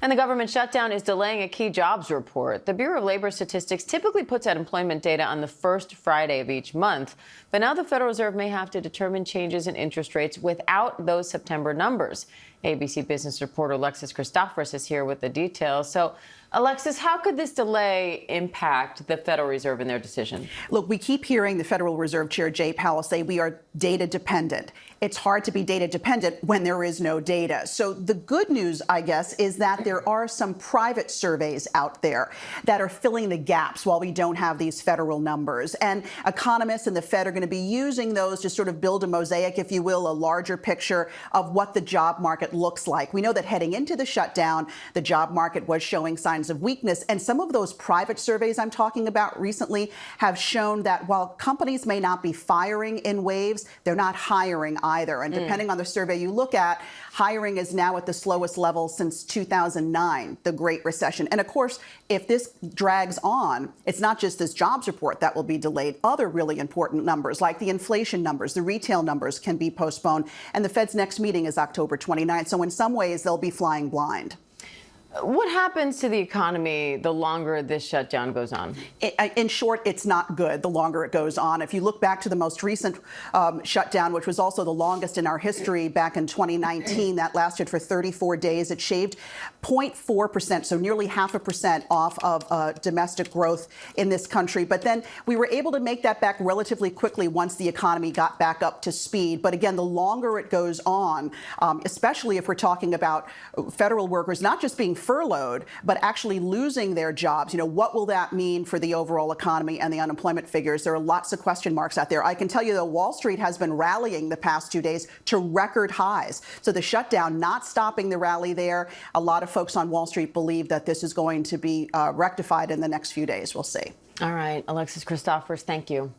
And the government shutdown is delaying a key jobs report. The Bureau of Labor Statistics typically puts out employment data on the first Friday of each month. But now the Federal Reserve may have to determine changes in interest rates without those September numbers. ABC business reporter Alexis Christoforous is here with the details. So, Alexis, how could this delay impact the Federal Reserve in their decision? Look, we keep hearing the Federal Reserve Chair Jay Powell say we are data dependent. It's hard to be data dependent when there is no data. So the good news, I guess, is that there are some private surveys out there that are filling the gaps while we don't have these federal numbers. And economists and the Fed are going to be using those to sort of build a mosaic, if you will, a larger picture of what the job market looks like. We know that heading into the shutdown, the job market was showing signs of weakness. And some of those private surveys I'm talking about recently have shown that while companies may not be firing in waves, they're not hiring either. And depending on the survey you look at, hiring is now at the slowest level since 2009, the Great Recession. And of course, if this drags on, it's not just this jobs report that will be delayed. Other really important numbers like the inflation numbers, the retail numbers can be postponed. And the Fed's next meeting is October 29th. So in some ways, they'll be flying blind. What happens to the economy the longer this shutdown goes on? In short, it's not good the longer it goes on. If you look back to the most recent shutdown, which was also the longest in our history back in 2019, that lasted for 34 days. It shaved 0.4%, so nearly 0.5% off of domestic growth in this country. But then we were able to make that back relatively quickly once the economy got back up to speed. But again, the longer it goes on, especially if we're talking about federal workers, not just being furloughed, but actually losing their jobs. What will that mean for the overall economy and the unemployment figures? There are lots of question marks out there. I can tell you, though, Wall Street has been rallying the past 2 days to record highs. So the shutdown not stopping the rally there. A lot of folks on Wall Street believe that this is going to be rectified in the next few days. We'll see. All right. Alexis Christoforous, thank you.